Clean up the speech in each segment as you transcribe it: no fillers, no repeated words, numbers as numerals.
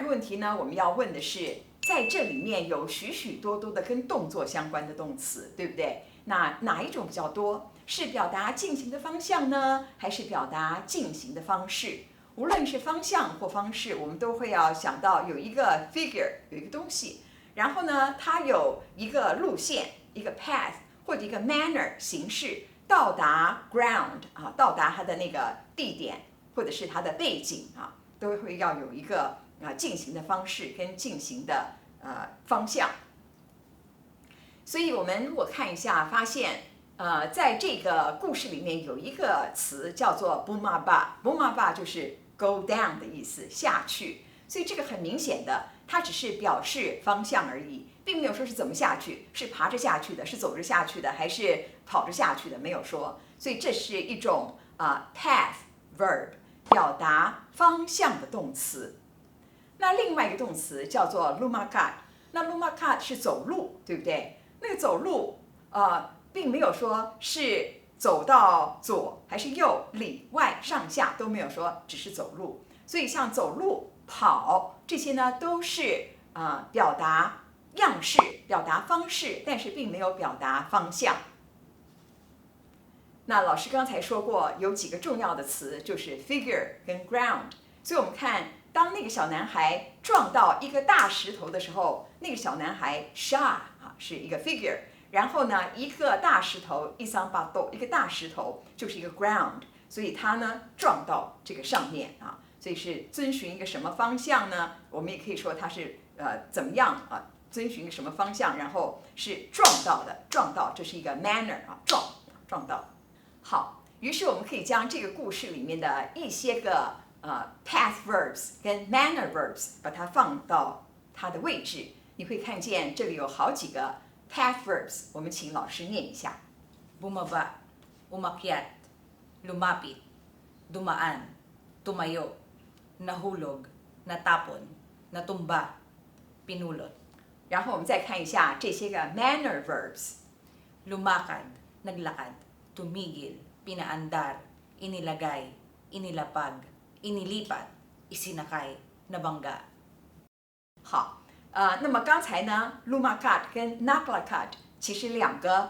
个问题呢，我们要问的是，在这里面有许许多多的跟动作相关的动词，对不对？那哪一种比较多？是表达进行的方向呢，还是表达进行的方式？无论是方向或方式，我们都会要想到有一个 figure， 有一个东西，然后呢，它有一个路线，一个 path 或者一个 manner 形式，到达 ground 啊，到达它的那个地点或者是它的背景啊，都会要有一个进行的方式跟进行的方向。所以我们如果看一下，发现在这个故事里面有一个词叫做 bumaba，bumaba 就是 go down 的意思，下去。所以这个很明显的，它只是表示方向而已，并没有说是怎么下去，是爬着下去的，是走着下去的，还是跑着下去的，没有说。所以这是一种path verb， 表达方向的动词。那另外一个动词叫做 lumakat， 那 lumakat 是走路，对不对？那个走路并没有说是走到左还是右，里外上下都没有说，只是走路。所以像走路、跑这些呢，都是表达样式、表达方式，但是并没有表达方向。那老师刚才说过，有几个重要的词，就是 figure 跟 ground。所以我们看，当那个小男孩撞到一个大石头的时候，那个小男孩 sha 是一个 figure， 然后呢，一个大石头 isang bato， 一个大石头就是一个 ground， 所以他呢撞到这个上面所以是遵循一个什么方向呢？我们也可以说它是怎么样遵循一个什么方向，然后是撞到的，撞到这是一个 manner 撞到。好，于是我们可以将这个故事里面的一些个path verbs 跟 manner verbs 把它放到它的位置，你会看见这里有好几个 path verbs， 我们请老师念一下。 Bumaba, umakyat, lumapit, dumaan, tumayo, nahulog, natapon, natumba, pinulot。 然后我们再看一下这些个 manner verbs。 Lumakad, naglakad, tumigil, pinaandar, inilagay, inilapag, inilipat, isinakay, nabangga。 好，那么刚才呢 lumakat 跟 naglakad 其实两个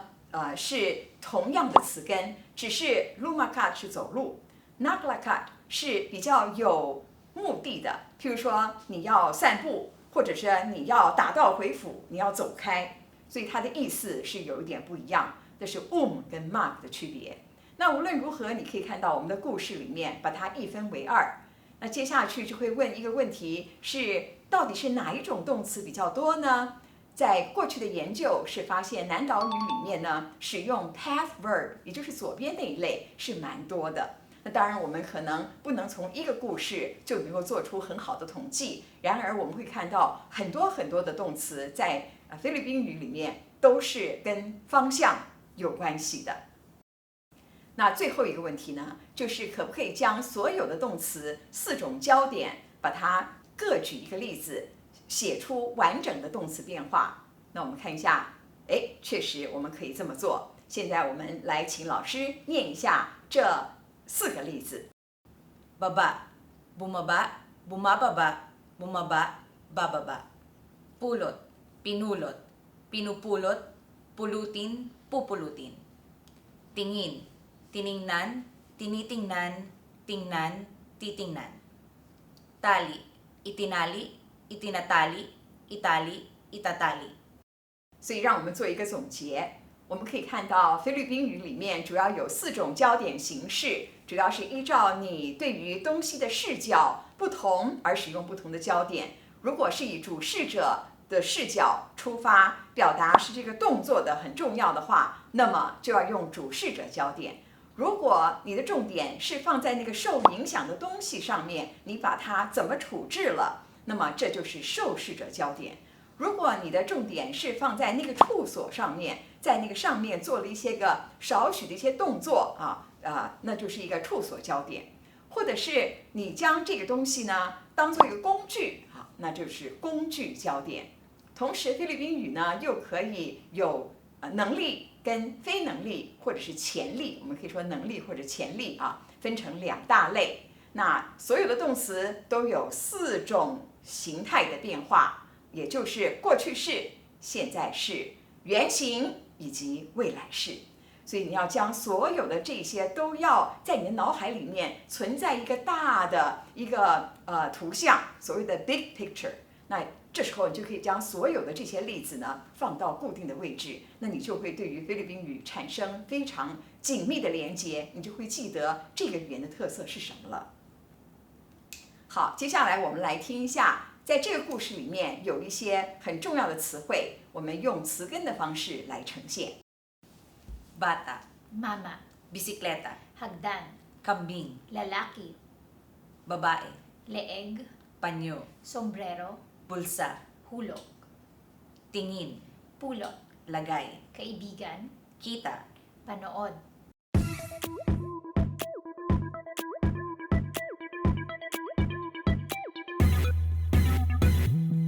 是同样的词根，只是 lumakat 是走路， naglakad 是比较有目的的，譬如说你要散步，或者是你要打道回府，你要走开，所以它的意思是有一点不一样，这是 跟 mark 的区别。那无论如何，你可以看到我们的故事里面把它一分为二。那接下去就会问一个问题，是到底是哪一种动词比较多呢？在过去的研究是发现南岛语里面呢，使用 path verb， 也就是左边那一类是蛮多的。那当然我们可能不能从一个故事就能够做出很好的统计，然而我们会看到很多很多的动词在菲律宾语里面都是跟方向有关系的。那最后一个问题呢，就是可不可以将所有的动词4种焦点，把它各举一个例子，写出完整的动词变化？那我们看一下，确实我们可以这么做。现在我们来请老师念一下这4个例子。 Baba, bumaba, bumababa, bumaba, bababa. Pulot, pinulot, pinupulot, pulutin, pupulutin. Tingin, tiningnan, tinitingnan, tingnan, titingnan. Tali, itinali, itinatali, itali, itatali。 所以让我们做一个总结。我们可以看到菲律宾语里面主要有4种焦点形式，主要是依照你对于东西的视角不同而使用不同的焦点。如果是以主事者的视角出发，表达是这个动作的很重要的话，那么就要用主事者焦点。如果你的重点是放在那个受影响的东西上面，你把它怎么处置了，那么这就是受事者焦点。如果你的重点是放在那个处所上面，在那个上面做了一些个少许的一些动作那就是一个处所焦点。或者是你将这个东西呢当做一个工具那就是工具焦点。同时菲律宾语呢又可以有能力跟非能力，或者是潜力，我们可以说能力或者潜力分成2大类。那所有的动词都有4种形态的变化，也就是过去式、现在式、原形以及未来式。所以你要将所有的这些都要在你的脑海里面存在一个大的一个图像，所谓的 big picture。那这时候你就可以将所有的这些例子呢放到固定的位置，那你就会对于菲律宾语产生非常紧密的连接，你就会记得这个语言的特色是什么了。好，接下来我们来听一下，在这个故事里面有一些很重要的词汇，我们用词根的方式来呈现。Bata, Mama, bisikleta, hagdan, kambing, lalaki, babae, leeg, panyo, sombrero, bulsa, hulog, tingin, pulot, lagay, kaibigan, kita, panood,